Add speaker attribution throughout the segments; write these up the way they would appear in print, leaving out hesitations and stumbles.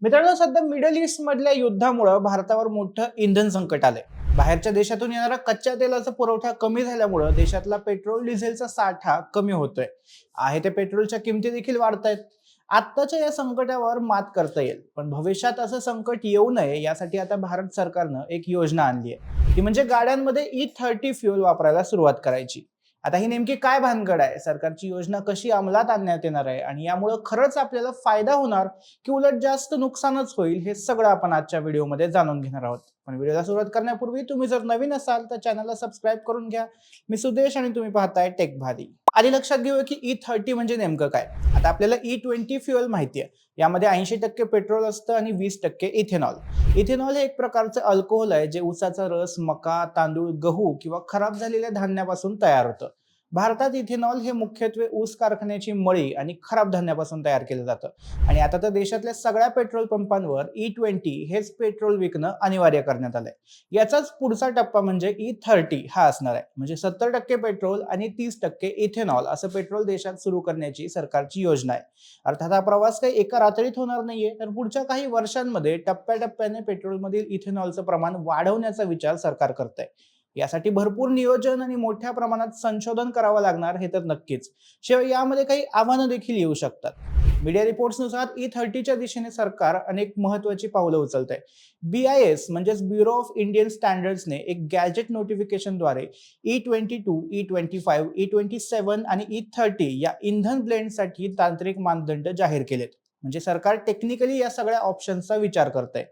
Speaker 1: मित्रांनो, सध्या middle east मधल्या युद्धामुळे भारतावर मोठं इंधन संकट आलंय. बाहेरच्या देशातून येणारा कच्च्या तेलाचा पुरवठा कमी झाल्यामुळे देशातला पेट्रोल डिझेलचा साठा कमी होतोय. आहे ते पेट्रोलच्या किमती देखील वाढतायत. आत्ताच्या या संकटावर मात करता येईल, पण भविष्यात असं संकट येऊ नये यासाठी आता भारत सरकारनं एक योजना आणली आहे. ती म्हणजे गाड्यांमध्ये E30 फ्युएल वापरायला सुरुवात करायची. आता ही नेमकी काय भानगड आहे, सरकारची योजना कशी अंमलात आणण्यात येणार आहे आणि यामुळे खरंच आपल्याला फायदा होणार की उलट जास्त नुकसानच होईल, हे सगळं आपण आजच्या व्हिडिओमध्ये जाणून घेणार आहोत. पण व्हिडिओला सुरुवात करण्यापूर्वी तुम्ही जर नवीन असाल तर चॅनलला सबस्क्राईब करून घ्या. मी सुदेश आणि तुम्ही पाहताय टेक भारी. आधी लक्षात घेऊया की E30 म्हणजे नेमकं काय. आता आपल्याला E20 फ्युएल माहिती आहे. यामध्ये 80% पेट्रोल असतं आणि 20% इथेनॉल. इथेनॉल हे एक प्रकारचं अल्कोहोल आहे जे ऊसाचा रस, मका, तांदूळ, गहू किंवा खराब झालेल्या धान्यापासून तयार होतं. भारतात इथेनॉल हे मुख्यत्वे ऊस कारखान्याची मळी आणि खराब धान्यापासून तयार केलं जातं. आणि आता तर देशातल्या सगळ्या पेट्रोल पंपांवर E20 हेच पेट्रोल विकणं अनिवार्य करण्यात आलंय. याचाच पुढचा टप्पा म्हणजे E30 हा असणार आहे. म्हणजे 70% पेट्रोल आणि 30% इथेनॉल असं पेट्रोल देशात सुरू करण्याची सरकारची योजना आहे. अर्थात हा प्रवास काही एका रात्रीत होणार नाहीये, तर पुढच्या काही वर्षांमध्ये टप्प्याटप्प्याने पेट्रोलमधील इथेनॉलचं प्रमाण वाढवण्याचा विचार सरकार करतंय. यासाठी भरपूर नियोजन आणि मोठ्या प्रमाणात संशोधन करावं लागणार, हे तर नक्कीच. शिवाय यामध्ये काही आव्हानं देखील येऊ शकतात. मीडिया रिपोर्ट्सनुसार E30च्या दिशेने सरकार अनेक महत्त्वाची पावलं उचलत आहे. BIS म्हणजेच ब्युरो ऑफ इंडियन स्टँडर्ड्सने एक गॅजेट नोटिफिकेशनद्वारे E22, E25, E27 आणि E30 या इंधन ब्लेंडसाठी तांत्रिक मानदंड जाहीर केलेत. म्हणजे सरकार टेक्निकली या सगळ्या ऑप्शन्सचा विचार करत आहे.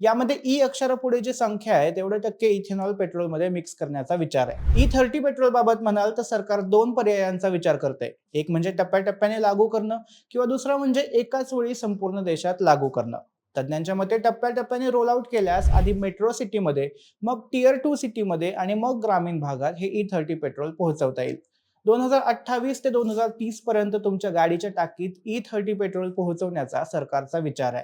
Speaker 1: यामध्ये ई अक्षरापुढे जी संख्या आहे तेवढे टक्के इथेनॉल पेट्रोलमध्ये मिक्स करण्याचा विचार आहे. E30 पेट्रोल बाबत म्हणाल तर सरकार दोन पर्यायांचा विचार करते. एक म्हणजे टप्प्याटप्प्याने लागू करणं किंवा दुसरा म्हणजे एकाच वेळी संपूर्ण देशात लागू करणं. तज्ज्ञांच्या मते टप्प्याटप्प्याने रोल आउट केल्यास आधी मेट्रो सिटीमध्ये, मग टियर 2 सिटीमध्ये आणि मग ग्रामीण भागात हे E30 पेट्रोल पोहोचवता येईल. 2028 ते 2030 पर्यंत तुमच्या गाडीच्या टाकीत E30 पेट्रोल पोहोचवण्याचा सरकारचा विचार आहे,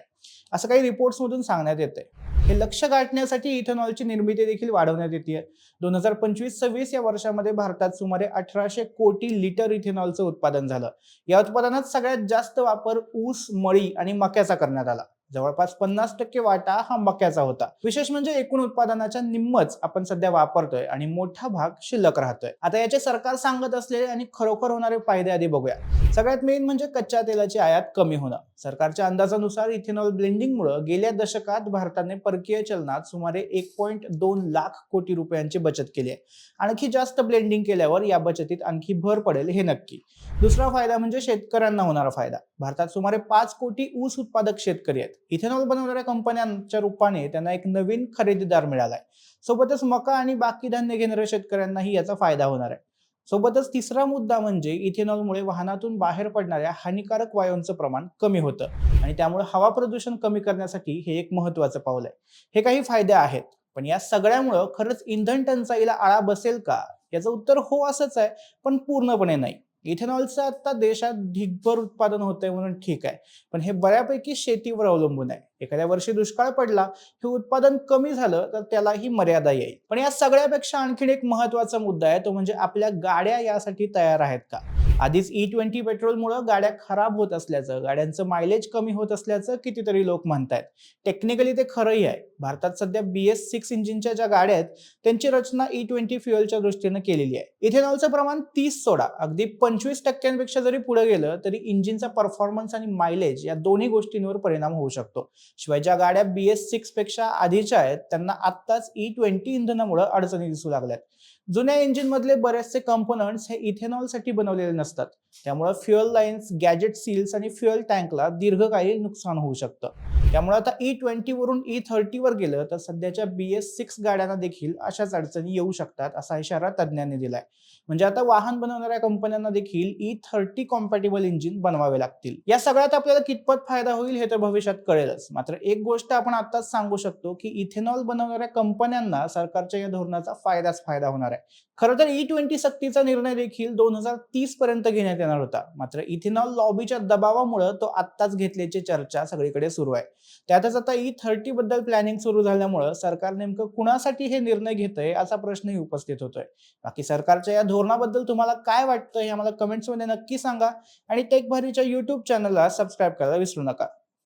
Speaker 1: असं काही रिपोर्ट्समधून सांगण्यात येते. हे लक्ष्य गाठण्यासाठी इथेनॉलची निर्मिती देखील वाढवण्यात येते. 2025-26 या वर्षामध्ये भारतात सुमारे 1800 कोटी लिटर इथेनॉलचं उत्पादन झालं. या उत्पादनात सगळ्यात जास्त वापर ऊस, मळी आणि मक्याचा करण्यात आला. जवळपास 50% वाटा हा मक्याचा होता. विशेष म्हणजे एकूण उत्पादनाच्या निम्मच आपण सध्या वापरतोय आणि मोठा भाग शिल्लक राहतोय. आता याचे सरकार सांगत असलेले आणि खरोखर होणारे फायदे आधी बघूया. सगळ्यात मेन म्हणजे कच्च्या तेलाची आयात कमी होणं. सरकारच्या अंदाजानुसार इथेनॉल ब्लेंडिंगमुळे गेल्या दशकात भारताने परकीय चलनात सुमारे 1.2 लाख कोटी रुपयांची बचत केली आहे. आणखी जास्त ब्लेंडिंग केल्यावर या बचतीत आणखी भर पडेल, हे नक्की. दुसरा फायदा म्हणजे शेतकऱ्यांना होणारा फायदा. भारतात सुमारे 5 कोटी ऊस उत्पादक शेतकरी आहेत. इथेनॉल बनवणाऱ्या कंपन्यांच्या रूपाने त्यांना एक नवीन खरेदीदार मिळालाय. सोबतच मका आणि बाकी धान्य घेणाऱ्या शेतकऱ्यांनाही याचा फायदा होणार आहे. सोबतच तिसरा मुद्दा म्हणजे इथेनॉलमुळे वाहनातून बाहेर पडणाऱ्या हानिकारक वायूंचं प्रमाण कमी होतं आणि त्यामुळे हवा प्रदूषण कमी करण्यासाठी हे एक महत्त्वाचं पाऊल आहे. हे काही फायदे आहेत, पण या सगळ्यामुळे खरंच इंधन टंचाईला आळा बसेल का? याचं उत्तर हो असंच आहे, पण पूर्णपणे नाही. इथेनॉलचं आता देशात ढिगभर उत्पादन होतंय म्हणून ठीक आहे, पण हे बऱ्यापैकी शेतीवर अवलंबून आहे. एखाद्या वर्षी दुष्काळ पडला, हे उत्पादन कमी झालं तर त्यालाही मर्यादा येईल. पण या सगळ्यापेक्षा आणखीन एक महत्त्वाचा मुद्दा आहे, तो म्हणजे आपल्या गाड्या यासाठी तयार आहेत का? आधीच E20 पेट्रोलमुळे गाड्या खराब होत असल्याचं, गाड्यांचं मायलेज कमी होत असल्याचं कितीतरी लोक म्हणतायत. टेक्निकली ते खरंही आहे. भारतात सध्या BS6 इंजिनच्या ज्या गाड्या आहेत त्यांची रचना E20 फ्युएलच्या दृष्टीने केलेली आहे. इथेनॉलचं प्रमाण 30 सोडा, अगदी 25% जरी पुढे गेलं तरी इंजिनचा परफॉर्मन्स आणि मायलेज या दोन्ही गोष्टींवर परिणाम होऊ शकतो. शिवाय ज्या गाड्या BS6 पेक्षा आधीच्या आहेत त्यांना आत्ताच E20 इंधनामुळे अडचणी दिसू लागल्यात. जुन्या इंजिन मधले बरेचसे कंपोनंट्स हे इथेनॉलसाठी बनवलेले नसतात. त्यामुळे फ्युएल लाईन्स, गॅजेट सील्स आणि फ्युएल टँकला दीर्घकालीन नुकसान होऊ शकतं. त्यामुळे आता E20 वरून E30 वर गेलं तर सध्याच्या BS6 गाड्यांना देखील अशाच अडचणी येऊ शकतात, असा इशारा तज्ज्ञांनी दिलाय. म्हणजे आता वाहन बनवणाऱ्या कंपन्यांना देखील E30 कॉम्पॅटिबल इंजिन बनवावे लागतील. या सगळ्यात आपल्याला कितपत फायदा होईल हे तर भविष्यात कळेलच. मात्र एक गोष्ट आपण आताच सांगू शकतो की इथेनॉल बनवणाऱ्या कंपन्यांना सरकारच्या या धोरणाचा फायदाच फायदा होणार आहे. खरं तर E20 सक्तीचा निर्णय देखील 2030 पर्यंत घेण्यात येणार होता. मात्र इथेनॉल लॉबीच्या दबावामुळे तो आत्ताच घेतल्याची चर्चा सगळीकडे सुरू आहे. त्यातच आता E30 बद्दल प्लॅनिंग सुरू झाल्यामुळे सरकार नेमकं कुणासाठी हे निर्णय घेतंय असा प्रश्नही उपस्थित होतोय. बाकी सरकारच्या या धोरणाबद्दल तुम्हाला काय वाटतं हे आम्हाला कमेंट्समध्ये नक्की सांगा आणि टेक भारीच्या YouTube चॅनलला सबस्क्राईब करायला विसरू नका.